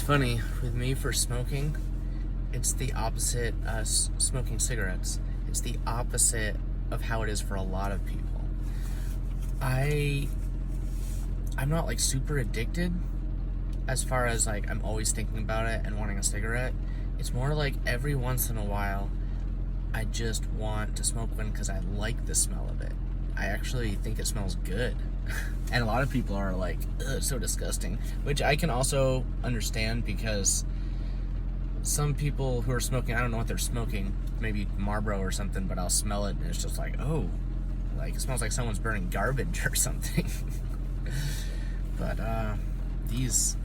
funny with me for smoking. It's the opposite. Smoking cigarettes. It's the opposite of how it is for a lot of people. I'm not like super addicted, as far as like I'm always thinking about it and wanting a cigarette. It's more like every once in a while, I just want to smoke one because I like the smell of it. I actually think it smells good. And a lot of people are like, ugh, it's so disgusting. Which I can also understand, because some people who are smoking, I don't know what they're smoking, maybe Marlboro or something, but I'll smell it and it's just like, oh, like it smells like someone's burning garbage or something. But these,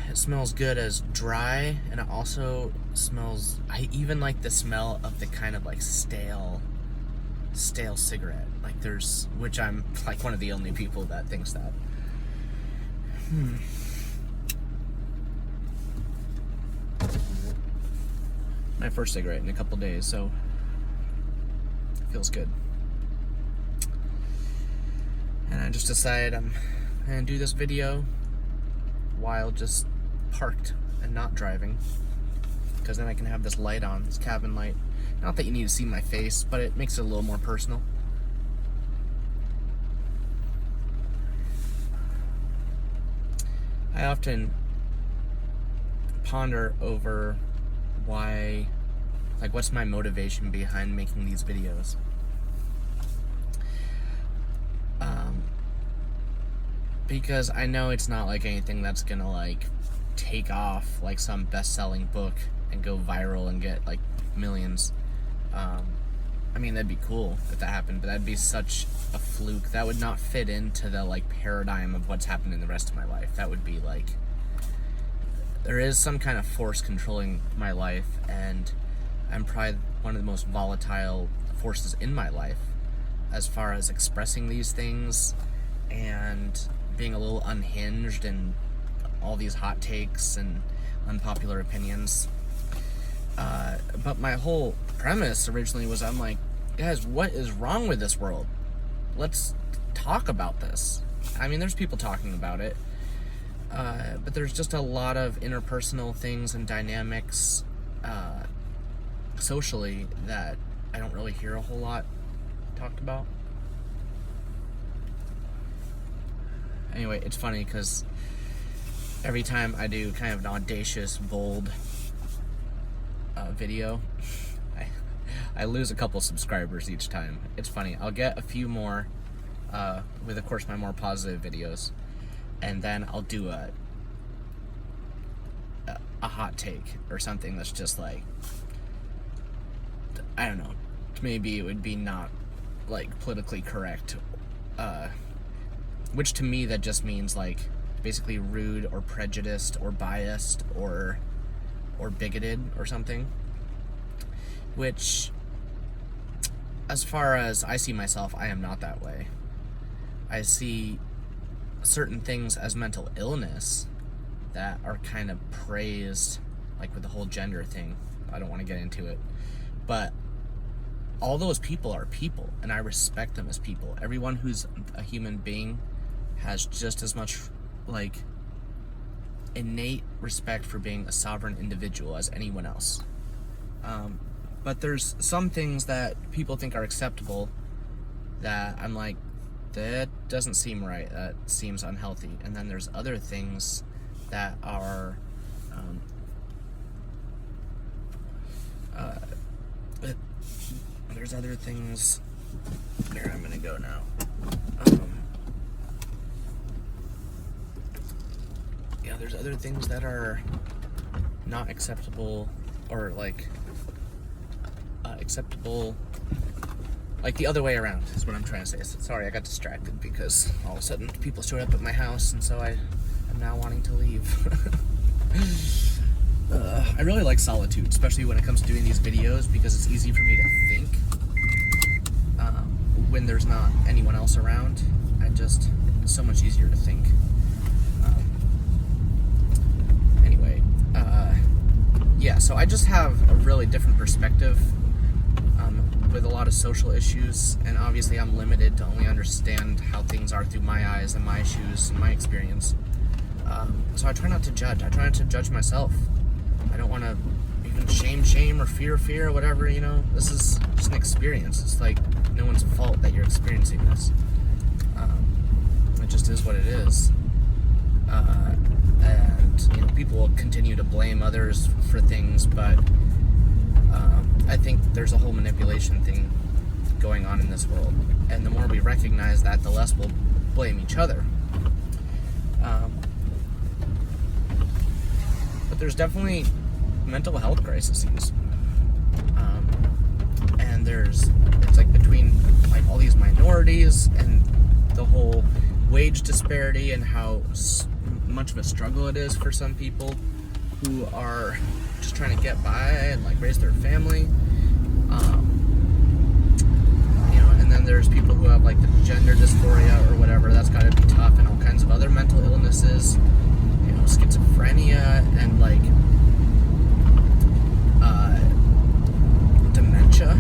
it smells good as dry, and it also smells, I even like the smell of the kind of like stale cigarette. Like there's, which I'm like one of the only people that thinks that. My first cigarette in a couple days, so it feels good. And I just decided I'm gonna do this video while just parked and not driving, because then I can have this light on, this cabin light. Not that you need to see my face, but it makes it a little more personal. I often ponder over why, like, what's my motivation behind making these videos. Because I know it's not like anything that's gonna like take off like some best-selling book and go viral and get like millions. I mean, that'd be cool if that happened, but that'd be such a fluke. That would not fit into the like paradigm of what's happened in the rest of my life. That would be like, there is some kind of force controlling my life, and I'm probably one of the most volatile forces in my life as far as expressing these things and being a little unhinged and all these hot takes and unpopular opinions. But my whole premise originally was, I'm like, guys, what is wrong with this world? Let's talk about this. I mean, there's people talking about it, but there's just a lot of interpersonal things and dynamics socially that I don't really hear a whole lot talked about. Anyway, it's funny because every time I do kind of an audacious, bold video, I lose a couple subscribers each time. It's funny. I'll get a few more with, of course, my more positive videos, and then I'll do a hot take or something that's just like, I don't know, maybe it would be not like politically correct, which to me that just means like basically rude or prejudiced or biased or bigoted or something, which, as far as I see myself, I am not that way. I see certain things as mental illness that are kind of praised, like with the whole gender thing. I don't want to get into it, but all those people are people, and I respect them as people. Everyone who's a human being has just as much like innate respect for being a sovereign individual as anyone else. But there's some things that people think are acceptable that I'm like, that doesn't seem right, that seems unhealthy. And then there's other things that are there's other things, here, I'm gonna go now. Yeah, there's other things that are not acceptable, or like acceptable, like the other way around is what I'm trying to say. So, sorry, I got distracted because all of a sudden people showed up at my house, and so I'm now wanting to leave. I really like solitude, especially when it comes to doing these videos, because it's easy for me to think when there's not anyone else around. It's so much easier to think. Anyway, yeah, so I just have a really different perspective with a lot of social issues, and obviously I'm limited to only understand how things are through my eyes and my shoes and my experience. So I try not to judge. I try not to judge myself. I don't want to even shame, or fear, or whatever, you know. This is just an experience. It's like no one's fault that you're experiencing this. It just is what it is. And, you know, people will continue to blame others for things, but I think there's a whole manipulation thing going on in this world. And the more we recognize that, the less we'll blame each other. But there's definitely mental health crises. And it's like between like all these minorities and the whole wage disparity and how much of a struggle it is for some people who are just trying to get by and like raise their family. You know, and then there's people who have like the gender dysphoria or whatever. That's got to be tough, and all kinds of other mental illnesses. You know, schizophrenia and like dementia.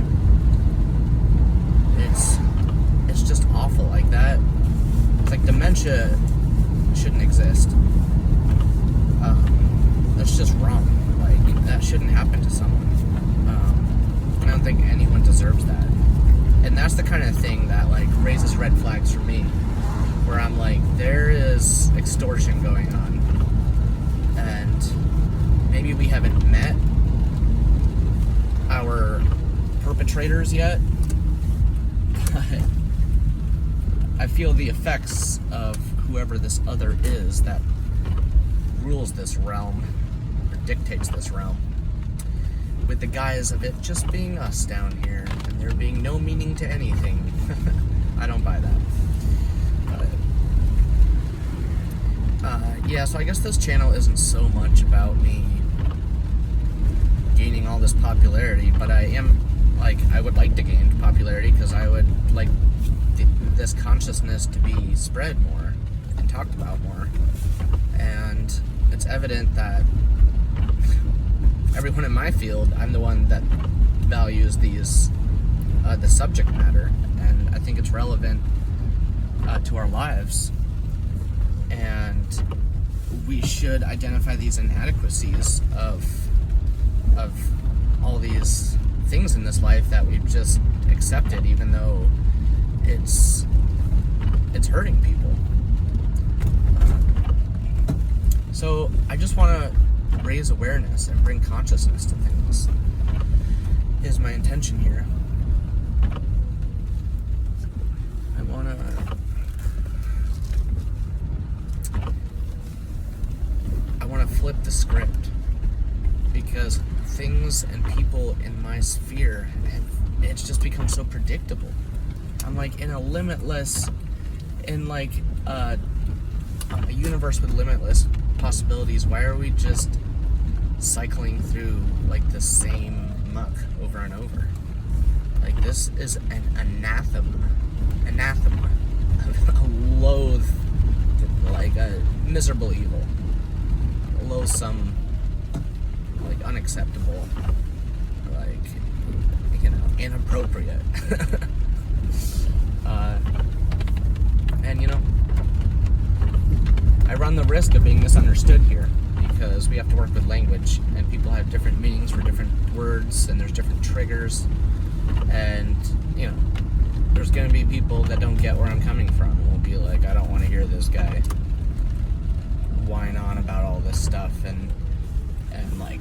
It's just awful like that. It's like dementia shouldn't exist. That's just wrong. Like, that shouldn't happen to someone. I don't think anyone deserves that. And that's the kind of thing that like raises red flags for me, where I'm like, there is extortion going on, and maybe we haven't met our perpetrators yet, but I feel the effects of whoever this other is that rules this realm or dictates this realm, with the guise of it just being us down here and there being no meaning to anything. I don't buy that. Yeah, so I guess this channel isn't so much about me gaining all this popularity, but I am, like, I would like to gain popularity because I would like this consciousness to be spread more and talked about more. And it's evident that everyone in my field, I'm the one that values these, the subject matter, and I think it's relevant to our lives. And we should identify these inadequacies of all these things in this life that we've just accepted, even though it's hurting people. So I just want to raise awareness and bring consciousness to things is my intention here. I want to flip the script, because things and people in my sphere, it's just become so predictable. I'm like in a universe with limitless possibilities. Why are we just cycling through like the same muck over and over? Like, this is an anathema, a loathe, like a miserable evil, a loathsome, like unacceptable, like, you know, inappropriate. And you know, I run the risk of being misunderstood here, because we have to work with language, and people have different meanings for different words, and there's different triggers, and you know, there's gonna be people that don't get where I'm coming from and will be like, I don't want to hear this guy whine on about all this stuff and like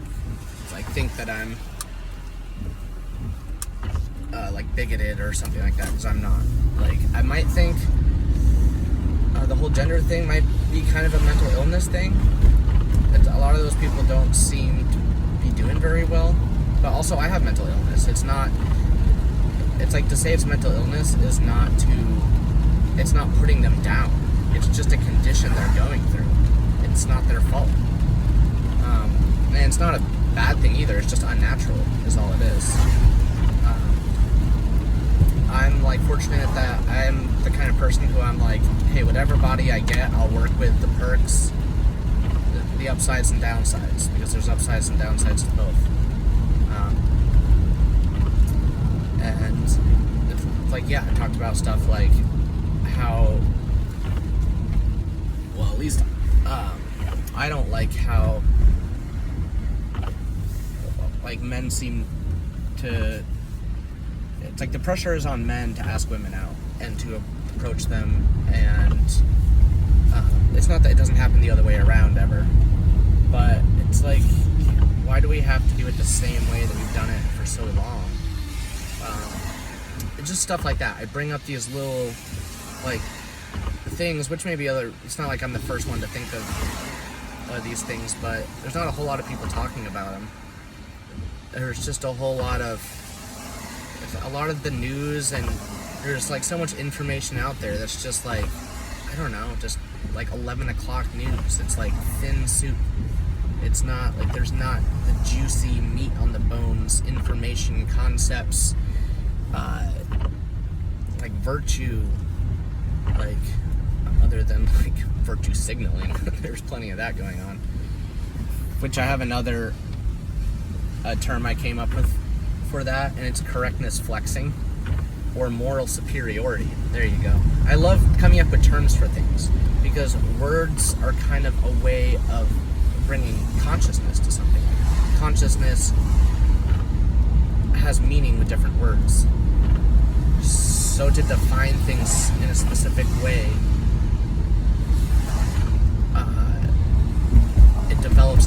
think that I'm like bigoted or something like that, because I'm not. Like, I might think the whole gender thing might be kind of a mental illness thing. A lot of those people don't seem to be doing very well, but also I have mental illness. It's like, to say it's mental illness is it's not putting them down. It's just a condition they're going through. It's not their fault. And it's not a bad thing either. It's just unnatural is all it is. I'm like fortunate that I'm the kind of person who I'm like, hey, whatever body I get, I'll work with the perks, the upsides and downsides, because there's upsides and downsides to both. And it's like, yeah, I talked about stuff like how, well, at least I don't like how like men seem to, it's like the pressure is on men to ask women out and to approach them, and it's not that it doesn't happen the other way around ever, but it's like, why do we have to do it the same way that we've done it for so long? It's just stuff like that. I bring up these little like things, which maybe it's not like I'm the first one to think of these things, but there's not a whole lot of people talking about them. There's just a lot of the news, and there's like so much information out there that's just like, I don't know, just like 11 o'clock news. It's like thin soup. It's not like, there's not the juicy meat on the bones information, concepts, like virtue, like other than like virtue signaling. There's plenty of that going on, which I have another term I came up with for that, and it's correctness flexing or moral superiority. There you go. I love coming up with terms for things because words are kind of a way of bringing consciousness to something. Consciousness has meaning with different words. So to define things in a specific way, it develops